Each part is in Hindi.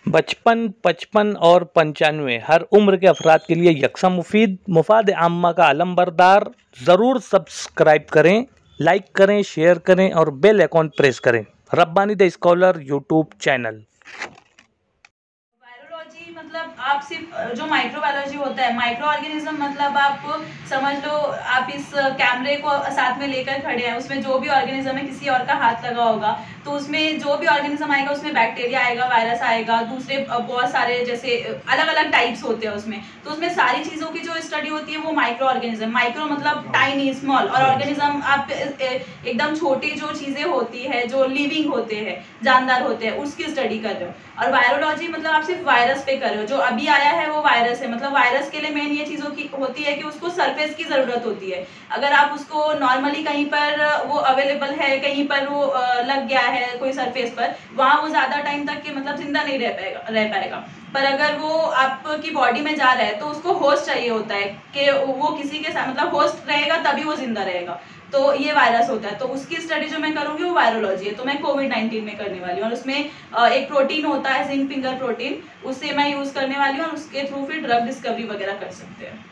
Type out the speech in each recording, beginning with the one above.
55, 55 और 95 हर उम्र के अफराद के लिए यकसा मुफीद मुफाद आम्मा का आलम बरदार। ज़रूर सब्सक्राइब करें, लाइक करें, शेयर करें और बेल आइकॉन प्रेस करें। Rabbani the scholar YouTube channel. Virology मतलब आप सिर्फ जो माइक्रोबायोलॉजी होता है, माइक्रो ऑर्गेनिज्म मतलब आप समझ लो आप इस कैमरे को साथ में लेकर खड़े हैं, उसमें जो भी ऑर्गेनिज्म है किसी और का हाथ लगा होगा तो उसमें जो भी ऑर्गेनिज्म आएगा उसमें बैक्टीरिया आएगा, वायरस आएगा, दूसरे बहुत सारे जैसे अलग अलग टाइप्स होते हैं उसमें, तो उसमें सारी चीज़ों की जो स्टडी होती है वो माइक्रो ऑर्गेनिज्म, माइक्रो मतलब टाइनी स्मॉल, और ऑर्गेनिज्म आप एकदम छोटी जो चीज़ें होती है जो लिविंग होते हैं, जानदार होते हैं, उसकी स्टडी कर रहे हो। और वायरोलॉजी मतलब आप सिर्फ वायरस पे कर रहे हो, जो अभी आया है वो वायरस है, मतलब वायरस के लिए मेन ये चीज़ों की होती है कि उसको सरफेस की ज़रूरत होती है। अगर आप उसको नॉर्मली कहीं पर वो अवेलेबल है, कहीं पर वो लग गया है कोई सरफेस पर, वहाँ वो ज़्यादा टाइम तक के मतलब जिंदा नहीं रह पाएगा। पर अगर वो आपकी बॉडी में जा रहा है तो उसको होस्ट चाहिए होता है कि वो किसी के साथ मतलब होस्ट रहेगा तभी वो जिंदा रहेगा, तो ये वायरस होता है। तो उसकी स्टडी जो मैं करूंगी वो वायरोलॉजी है, तो मैं कोविड-19 में करने वाली हूँ। और उसमें एक प्रोटीन होता है जिंक फिंगर प्रोटीन, उससे मैं यूज करने वाली हूँ और उसके थ्रू फिर ड्रग डिस्कवरी वगैरह कर सकते हैं।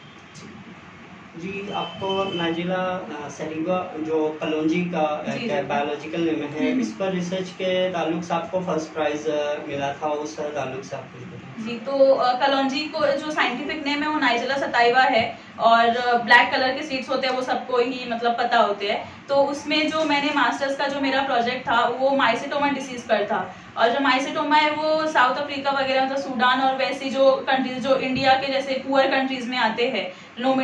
जी, आपको नाजिला सलीवा जो कलौंजी का बायोलॉजिकल नेम है, इस पर रिसर्च के ताल्लुक से आपको फर्स्ट प्राइज मिला था, उस ताल्लुक से आप कुछ बताएं। जी, तो कलौंजी को जो साइंटिफिक नेम है वो नाइजिला सताइवा है, और ब्लैक कलर के सीड्स होते हैं वो सबको ही मतलब पता होते हैं। तो उसमें जो मैंने मास्टर्स का जो मेरा प्रोजेक्ट था वो माइसेटोमा डिसीज पर था, और जो माइसेटोमा है वो साउथ अफ्रीका वगैरह मतलब सूडान और वैसी जो कंट्रीज जो इंडिया के जैसे पुअर कंट्रीज में आते हैं, लो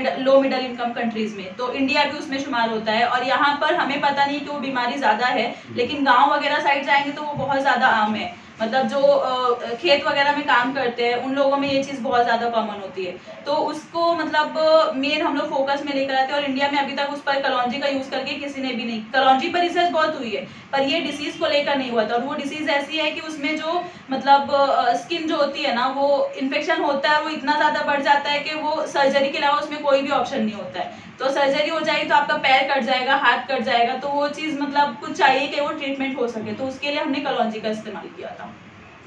मिडल इनकम कंट्रीज में, तो इंडिया भी उसमें शुमार होता है। और यहाँ पर हमें पता नहीं कि वो बीमारी ज़्यादा है, लेकिन गाँव वगैरह साइड जाएंगे तो वो बहुत ज़्यादा आम है, मतलब जो खेत वगैरह में काम करते हैं उन लोगों में ये चीज़ बहुत ज़्यादा कॉमन होती है। तो उसको मतलब मेन हम लोग फोकस में लेकर आते हैं, और इंडिया में अभी तक उस पर कलौंजी का यूज़ करके किसी ने भी नहीं, कलौंजी पर रिसर्च बहुत हुई है पर ये डिसीज़ को लेकर नहीं हुआ था। और वो डिसीज़ ऐसी है कि उसमें जो मतलब स्किन जो होती है ना वो इन्फेक्शन होता है, वो इतना ज़्यादा बढ़ जाता है कि वो सर्जरी के अलावा उसमें कोई भी ऑप्शन नहीं होता है। तो सर्जरी हो जाएगी तो आपका पैर कट जाएगा, हाथ कट जाएगा, तो वो चीज़ मतलब कुछ चाहिए कि वो ट्रीटमेंट हो सके, तो उसके लिए हमने कलौंजी का इस्तेमाल किया था।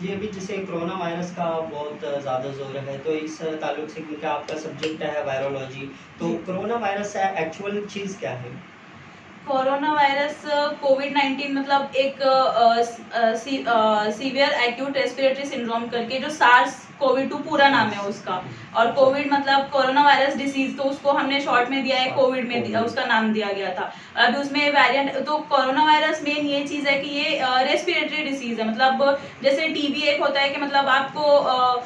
ये अभी जैसे कोरोना वायरस का बहुत ज़्यादा जोर है, तो इस ताल्लुक से क्योंकि आपका सब्जेक्ट है वायरोलॉजी, तो कोरोना वायरस एक्चुअल चीज़ क्या है? कोरोना वायरस कोविड-19 मतलब एक सीवियर एक्यूट रेस्पिरेटरी सिंड्रोम करके, जो सार्स कोविड-2 पूरा नाम है उसका, और कोविड मतलब कोरोना वायरस डिसीज, तो उसको हमने शॉर्ट में दिया है कोविड में उसका नाम दिया गया था। अभी उसमें वेरिएंट, तो कोरोना वायरस मेन ये चीज़ है कि ये रेस्पिरेटरी डिसीज है, मतलब जैसे टीबी एक होता है कि मतलब आपको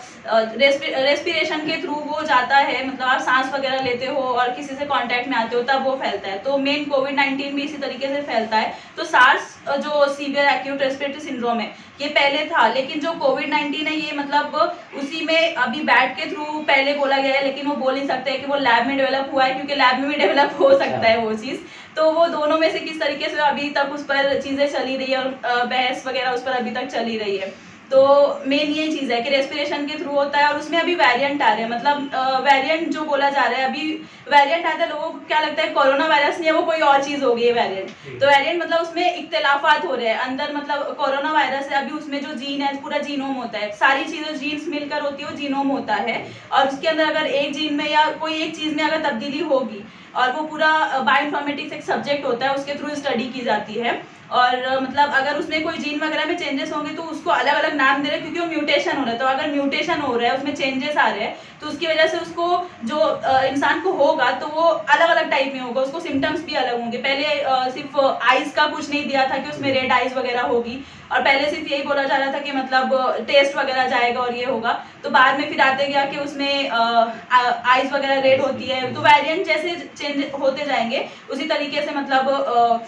रेस्पिरेशन के थ्रू वो जाता है, मतलब आप सांस वगैरह लेते हो और किसी से कांटेक्ट में आते हो तब वो फैलता है, तो मेन कोविड-19 भी इसी तरीके से फैलता है। तो सार्स जो सीवियर एक्यूट रेस्पिरेटरी सिंड्रोम है ये पहले था, लेकिन जो कोविड-19 है ये मतलब उसी में अभी बैट के थ्रू पहले बोला गया है, लेकिन वो बोल नहीं सकते हैं कि वो लैब में डेवलप हुआ है, क्योंकि लैब में भी डेवलप हो सकता है वो चीज़। तो वो दोनों में से किस तरीके से अभी तक उस पर चीज़ें चली रही है और बहस वगैरह उस पर अभी तक चली रही है। तो मेन ये चीज़ है कि रेस्पिरेशन के थ्रू होता है, और उसमें अभी वेरिएंट आ रहे हैं, मतलब वेरिएंट जो बोला जा रहा है, अभी वेरिएंट आता है, लोगों को क्या लगता है कोरोना वायरस नहीं है, वो कोई और चीज़ हो गई है वेरिएंट। तो वेरिएंट मतलब उसमें इख्तिलाफात हो रहे हैं अंदर, मतलब कोरोना वायरस है अभी उसमें जो जीन है पूरा जीनोम होता है, सारी चीज़ें जीन्स मिलकर होती है वो जीनोम होता है, और उसके अंदर अगर एक जीन में या कोई एक चीज़ में अगर तब्दीली होगी, और वो पूरा बायोइन्फॉर्मेटिक्स एक सब्जेक्ट होता है उसके थ्रू स्टडी की जाती है, और मतलब अगर उसमें कोई जीन वगैरह में चेंजेस होंगे तो उसको अलग अलग नाम दे रहे हैं, क्योंकि वो म्यूटेशन हो रहा है। तो अगर म्यूटेशन हो रहा है उसमें चेंजेस आ रहे हैं तो उसकी वजह से उसको जो इंसान को होगा तो वो अलग अलग टाइप में होगा, उसको सिम्टम्स भी अलग होंगे। पहले सिर्फ आइज का कुछ नहीं दिया था कि उसमें रेड आइज वगैरह होगी, और पहले सिर्फ यही बोला जा रहा था कि मतलब टेस्ट वगैरह जाएगा और ये होगा, तो बाद में फिर आते गया कि उसमें आइज वगैरह रेड होती है। तो वेरिएंट जैसे चेंज होते जाएंगे उसी तरीके से मतलब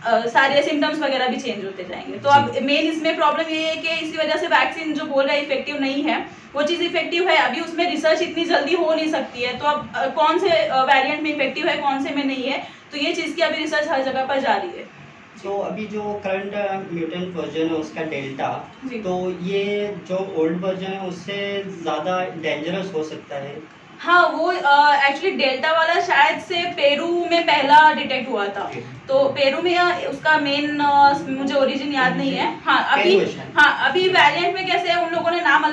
सारे सिम्टम्स वगैरह भी चेंज होते जाएंगे। तो अब मेन इसमें प्रॉब्लम ये है कि इसी वजह से वैक्सीन जो बोल रहा है इफेक्टिव नहीं है, वो चीज़ इफेक्टिव है, अभी उसमें रिसर्च इतनी जल्दी हो नहीं सकती है। तो अब कौन से वेरिएंट में इफेक्टिव है कौन से में नहीं है, तो ये चीज़ की अभी रिसर्च हर जगह पर जारी है। तो अभी जो करंट म्यूटेंट वर्जन है उसका डेल्टा, तो ये जो ओल्ड वर्जन है उससे ज़्यादा डेंजरस हो सकता है? हाँ, वो एक्चुअली डेल्टा वाला शायद से पेरू में पहला डिटेक्ट हुआ था, तो पेरू में उसका मेन मुझे ओरिजिन याद नहीं है। हाँ अभी वेरिएंट में कैसे है उन लोगों ने नाम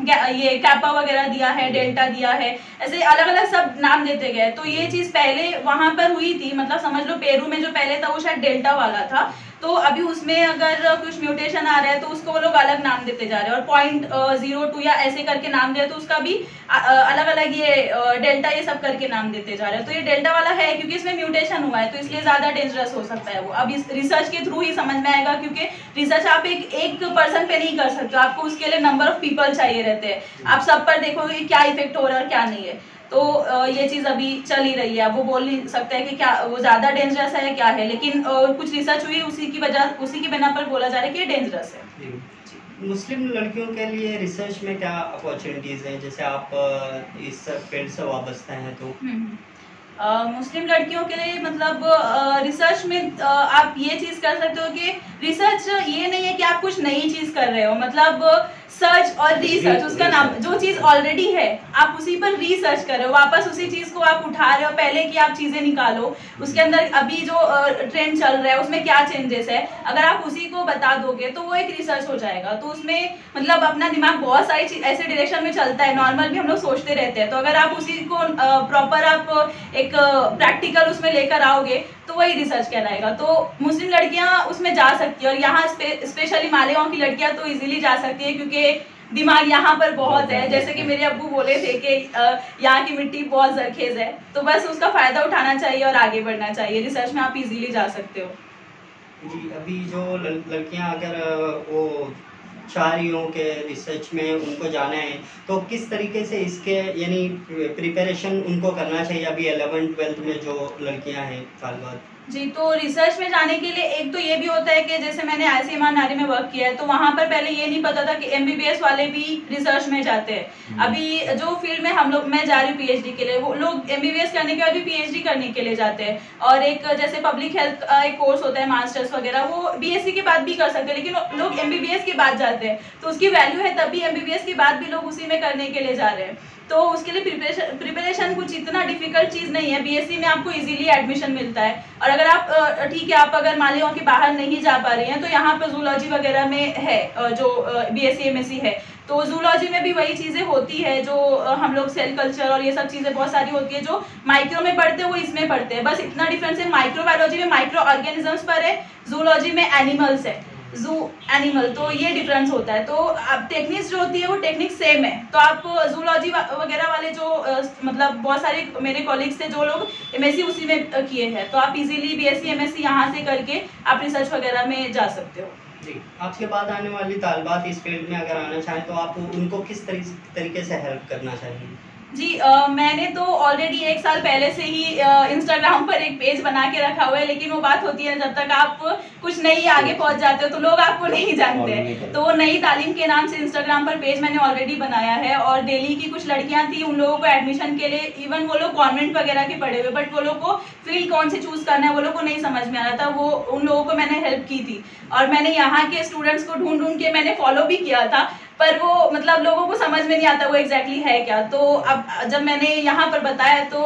ये कैपा वगैरह दिया है, डेल्टा दिया है, ऐसे अलग अलग सब नाम देते गए। तो ये चीज़ पहले वहाँ पर हुई थी, मतलब समझ लो पेरू में जो पहले था वो शायद डेल्टा वाला था, तो अभी उसमें अगर कुछ म्यूटेशन आ रहा है तो उसको वो लोग अलग नाम देते जा रहे हैं, और 0.02 या ऐसे करके नाम दे तो उसका भी अलग अलग ये डेल्टा ये सब करके नाम देते जा रहे हैं। तो ये डेल्टा वाला है क्योंकि इसमें म्यूटेशन हुआ है, तो इसलिए ज़्यादा डेंजरस हो सकता है वो। अब इस रिसर्च के थ्रू ही समझ में आएगा, क्योंकि रिसर्च आप एक पर्सन पे नहीं कर सकते, आपको उसके लिए नंबर ऑफ पीपल चाहिए रहते हैं। आप सब पर देखोगे कि क्या इफेक्ट हो रहा है और क्या नहीं है। तो ये चीज़ अभी चल ही रही है। अब वो बोल नहीं सकते हैं कि क्या वो ज़्यादा डेंजरस है या क्या है, लेकिन कुछ रिसर्च हुई उसी की बिना पर बोला जा रहा है कि ये डेंजरस है। मुस्लिम लड़कियों के लिए रिसर्च में क्या अपॉर्चुनिटीज़ हैं, जैसे आप इस फील्ड से वाबस्ता हैं तो? मुस्लिम लड़कियों के लिए मतलब रिसर्च में आप ये चीज़ कर सकते हो कि रिसर्च ये नहीं है कि आप कुछ नई चीज़ कर रहे हो, मतलब सर्च और रिसर्च, उसका नाम जो चीज़ ऑलरेडी है आप उसी पर रिसर्च कर रहे हो, वापस उसी चीज़ को आप उठा रहे हो, पहले की आप चीज़ें निकालो, उसके अंदर अभी जो ट्रेंड चल रहा है उसमें क्या चेंजेस है, अगर आप उसी को बता दोगे तो वो एक रिसर्च हो जाएगा। तो उसमें मतलब अपना दिमाग बहुत सारी ऐसे डायरेक्शन में चलता है, नॉर्मल भी हम लोग सोचते रहते हैं, तो अगर आप उसी को प्रॉपर आप एक प्रैक्टिकल उसमें लेकर आओगे तो वही रिसर्च कहलाएगा। तो मुस्लिम लड़कियां उसमें जा सकती है, और यहाँ स्पेशली मालेगांव की लड़कियां तो इजीली जा सकती है क्योंकि दिमाग यहाँ पर बहुत है। जैसे कि मेरे अब्बू बोले थे कि यहाँ की मिट्टी बहुत जरखेज है, तो बस उसका फ़ायदा उठाना चाहिए और आगे बढ़ना चाहिए। रिसर्च में आप इजीली जा सकते हो। जी, अभी जो लड़कियाँ अगर वो चाह रही हों कि रिसर्च में उनको जाना है, तो किस तरीके से इसके यानी प्रिपरेशन उनको करना चाहिए अभी 11th-12th में जो लड़कियां हैं साल बाद? जी, तो रिसर्च में जाने के लिए एक तो ये भी होता है कि जैसे मैंने ICMR नारी में वर्क किया है, तो वहाँ पर पहले ये नहीं पता था कि MBBS वाले भी रिसर्च में जाते हैं। अभी जो फील्ड में मैं जा रही हूँ PhD के लिए, वो लोग MBBS करने के बाद भी PhD करने के लिए जाते हैं। और एक जैसे पब्लिक हेल्थ का एक कोर्स होता है मास्टर्स वगैरह, वो BSc के बाद भी कर सकते हैं, लेकिन लोग MBBS के बाद जाते हैं, तो उसकी वैल्यू है, तभी MBBS के बाद भी लोग उसी में करने के लिए जा रहे हैं। तो उसके लिए प्रिपरेशन कुछ इतना डिफिकल्ट चीज़ नहीं है। BSc में आपको इजीली एडमिशन मिलता है, और अगर आप ठीक है आप अगर मालेगांव के बाहर नहीं जा पा रही हैं तो यहाँ पर जूलॉजी वगैरह में है जो BSc MSc है, तो जूलॉजी में भी वही चीज़ें होती है जो हम लोग सेल कल्चर और ये सब चीज़ें बहुत सारी होती है जो माइक्रो में पढ़ते हैं वो इसमें पढ़ते हैं। बस इतना डिफरेंस है, माइक्रोबायोलॉजी में माइक्रो ऑर्गेनिजम्स पर है, जूलॉजी में एनिमल्स है, जू एनिमल, तो ये डिफरेंस होता है। तो आप टेक्निक्स जो होती है वो टेक्निक सेम है। तो आप जूलॉजी वगैरह वाले जो मतलब बहुत सारे मेरे कॉलीग्स थे जो लोग MSc उसी में किए हैं, तो आप इजीली BSc MSc यहाँ से करके आप रिसर्च वगैरह में जा सकते हो। जी, आपके बाद आने वाली तालिबात इस फील्ड में अगर आना चाहें तो आप उनको किस तरीके से हेल्प करना चाहिए? जी, मैंने तो ऑलरेडी 1 साल पहले से ही इंस्टाग्राम पर एक पेज बना के रखा हुआ है, लेकिन वो बात होती है जब तक आप कुछ नई आगे पहुंच जाते हो तो लोग आपको नहीं जानते हैं। तो नई तालीम के नाम से इंस्टाग्राम पर पेज मैंने ऑलरेडी बनाया है, और दिल्ली की कुछ लड़कियां थी, उन लोगों को एडमिशन के लिए, इवन वो लोग कॉन्वेंट वगैरह के पढ़े हुए, बट वो लोग को फील्ड कौन से चूज़ करना है वो लोग को नहीं समझ में आ रहा था, वो उन लोगों को मैंने हेल्प की थी। और मैंने यहाँ के स्टूडेंट्स को ढूंढ के मैंने फॉलो भी किया था, पर वो मतलब लोगों को समझ में नहीं आता वो एग्जैक्टली है क्या। तो अब जब मैंने यहाँ पर बताया तो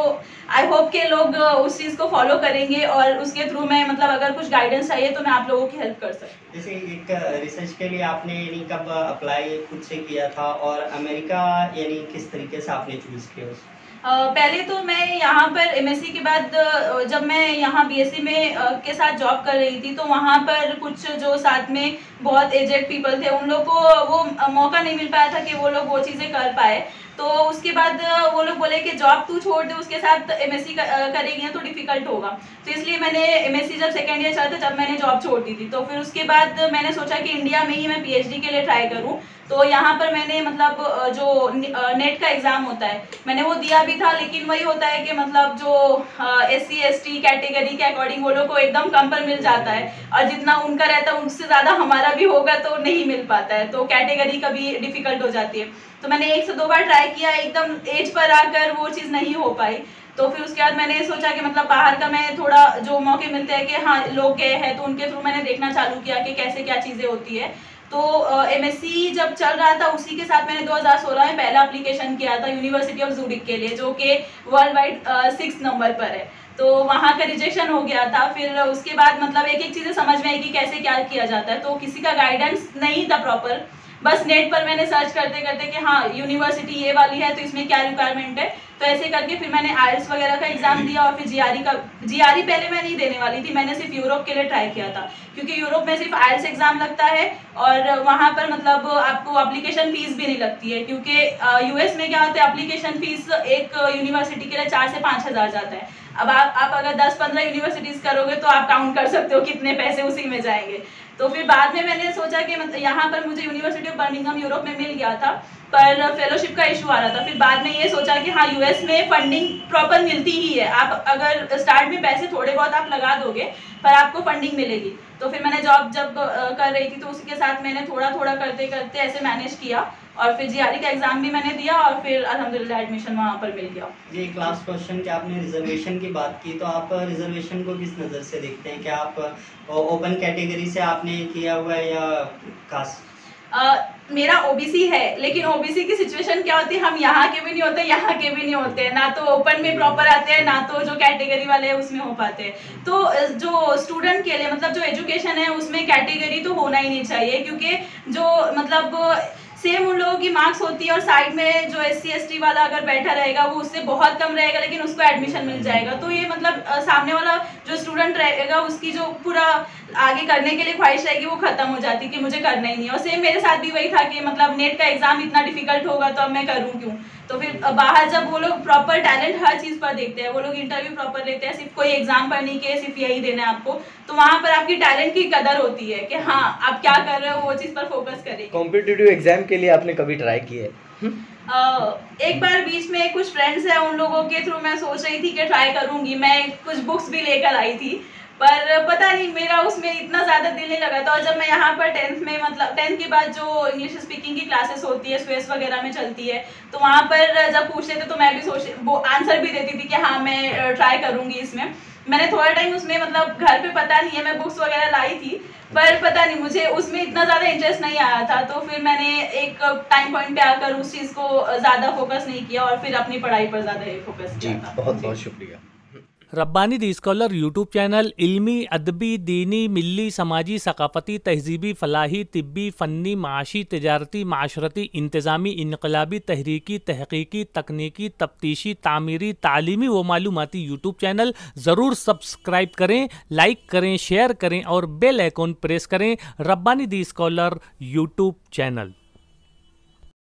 आई होप के लोग उस चीज़ को फॉलो करेंगे, और उसके थ्रू मैं मतलब अगर कुछ गाइडेंस चाहिए तो मैं आप लोगों की हेल्प कर सकती हूँ। जैसे एक रिसर्च के लिए आपने यानी कब अप्लाई खुद से किया था, और अमेरिका यानी किस तरीके से आपने चूज़ किया उसको? पहले तो मैं यहाँ पर MSc के बाद जब मैं यहाँ BSc में के साथ जॉब कर रही थी, तो वहाँ पर कुछ जो साथ में बहुत एजेड पीपल थे उन लोग को वो मौका नहीं मिल पाया था कि वो लोग वो चीज़ें कर पाए। तो उसके बाद वो लोग बोले कि जॉब तू छोड़ दे, उसके साथ MSc करेगी ना तो डिफ़िकल्ट होगा। तो इसलिए मैंने MSc जब सेकेंड ईयर चला था तब मैंने जॉब छोड़ दी थी। तो फिर उसके बाद मैंने सोचा कि इंडिया में ही मैं PhD के लिए ट्राई करूँ। तो यहाँ पर मैंने मतलब जो नेट का एग्ज़ाम होता है मैंने वो दिया भी था, लेकिन वही होता है कि मतलब जो SC ST कैटेगरी के अकॉर्डिंग वो लोग को एकदम कम पर मिल जाता है, और जितना उनका रहता है उससे ज़्यादा हमारा भी होगा तो नहीं मिल पाता है, तो कैटेगरी कभी डिफ़िकल्ट हो जाती है। तो मैंने 1 से 2 बार ट्राई किया, एकदम एज पर आकर वो चीज़ नहीं हो पाई। तो फिर उसके बाद मैंने सोचा कि मतलब बाहर का मैं थोड़ा जो मौके मिलते हैं कि हाँ लोग गए हैं, तो उनके थ्रू मैंने देखना चालू किया कि कैसे क्या चीज़ें होती है। तो MSc जब चल रहा था उसी के साथ मैंने 2016 में पहला एप्लीकेशन किया था यूनिवर्सिटी ऑफ ज़ूरिक के लिए, जो कि वर्ल्ड वाइड 6 नंबर पर है। तो वहाँ का रिजेक्शन हो गया था। फिर उसके बाद मतलब एक एक चीज़ें समझ में आई कि कैसे क्या किया जाता है, तो किसी का गाइडेंस नहीं था प्रॉपर। बस नेट पर मैंने सर्च करते करते कि हाँ यूनिवर्सिटी ये वाली है तो इसमें क्या रिक्वायरमेंट है, तो ऐसे करके फिर मैंने आइल्स वगैरह का एग्जाम दिया और फिर जीआरई पहले मैं नहीं देने वाली थी, मैंने सिर्फ यूरोप के लिए ट्राई किया था क्योंकि यूरोप में सिर्फ आइल्स एग्जाम लगता है और वहाँ पर मतलब आपको एप्लीकेशन फीस भी नहीं लगती है क्योंकि यूएस में क्या होता है एप्लीकेशन फीस एक यूनिवर्सिटी के लिए 4 से 5 हज़ार जाता है। अब आप अगर 10-15 यूनिवर्सिटीज करोगे तो आप काउंट कर सकते हो कितने पैसे उसी में जाएंगे। तो फिर बाद में मैंने सोचा कि मतलब यहाँ पर मुझे यूनिवर्सिटी ऑफ बर्मिंघम यूरोप में मिल गया था पर फेलोशिप का इशू आ रहा था। फिर बाद में ये सोचा कि हाँ यूएस में फंडिंग प्रॉपर मिलती ही है, आप अगर स्टार्ट में पैसे थोड़े बहुत आप लगा दोगे पर आपको फंडिंग मिलेगी। तो फिर मैंने जॉब जब कर रही थी तो उसी के साथ मैंने थोड़ा थोड़ा करते करते ऐसे मैनेज किया और फिर जीआरई का एग्जाम भी मैंने दिया और फिर अल्हम्दुलिल्लाह एडमिशन वहाँ पर मिल गया। जी एक लास्ट क्वेश्चन कि आपने रिजर्वेशन की बात की तो आप रिजर्वेशन को किस नज़र से देखते हैं? क्या आप ओपन कैटेगरी से आपने किया हुआ है या कास्ट? मेरा ओबीसी है लेकिन ओबीसी की सिचुएशन क्या होती है, हम यहाँ के भी नहीं होते यहाँ के भी नहीं होते, ना तो ओपन में प्रॉपर आते हैं ना तो जो कैटेगरी वाले हैं उसमें हो पाते हैं। तो जो स्टूडेंट के लिए मतलब जो एजुकेशन है उसमें कैटेगरी तो होना ही नहीं चाहिए क्योंकि जो मतलब सेम उन लोगों की मार्क्स होती है और साइड में जो SC ST वाला अगर बैठा रहेगा वो उससे बहुत कम रहेगा लेकिन उसको एडमिशन मिल जाएगा। तो ये मतलब सामने वाला जो स्टूडेंट रहेगा उसकी जो पूरा आगे करने के लिए ख्वाहिश रहेगी वो खत्म हो जाती कि मुझे करना ही नहीं। और सेम मेरे साथ भी वही था कि मतलब नेट का एग्जाम इतना डिफिकल्ट होगा तो अब मैं करूँ क्यों। तो फिर बाहर जब वो लोग प्रॉपर टैलेंट हर चीज़ पर देखते हैं, वो लोग इंटरव्यू प्रॉपर लेते हैं, सिर्फ कोई एग्जाम पर नहीं के सिर्फ यही देना है आपको, तो वहाँ पर आपकी टैलेंट की कदर होती है कि हाँ आप क्या कर रहे हो वो चीज़ पर फोकस करेंगे। कॉम्पिटिटिव एग्जाम के लिए आपने कभी ट्राई किया है? एक बार बीच में कुछ फ्रेंड्स हैं उन लोगों के थ्रू मैं सोच रही थी कि ट्राई करूंगी, मैं कुछ बुक्स भी लेकर आई थी पर पता नहीं मेरा उसमें इतना ज़्यादा दिल नहीं लगा था। और जब मैं यहाँ पर 10th में मतलब 10th के बाद जो इंग्लिश स्पीकिंग की क्लासेस होती है स्वेस वगैरह में चलती है तो वहाँ पर जब पूछते थे तो मैं भी वो आंसर भी देती थी कि हाँ मैं ट्राई करूँगी इसमें। मैंने थोड़ा टाइम उसमें मतलब घर पे पता नहीं है मैं बुक्स वगैरह लाई थी पर पता नहीं मुझे उसमें इतना ज़्यादा इंटरेस्ट नहीं आया था। तो फिर मैंने एक टाइम पॉइंट पे आकर उस चीज़ को ज़्यादा फोकस नहीं किया और फिर अपनी पढ़ाई पर ज़्यादा फोकस किया था। बहुत बहुत शुक्रिया। रब्बानी दी स्कॉलर यूट्यूब चैनल इल्मी, अदबी, दीनी, मिली, समाजी, सकाफती, तहजीबी, फलाही, तिब्बी, फ़न्नी, माशी, तिजारती, माशरती, इंतज़ामी, इनकलाबी, तहरीकी, तहकीकी, तकनीकी, तफ्तीशी, तामीरी, तालीमी व मालूमाती यूट्यूब चैनल ज़रूर सब्सक्राइब करें, लाइक करें, शेयर करें और बेल आइकॉन प्रेस करें। रब्बानी दी स्कॉलर यूट्यूब चैनल।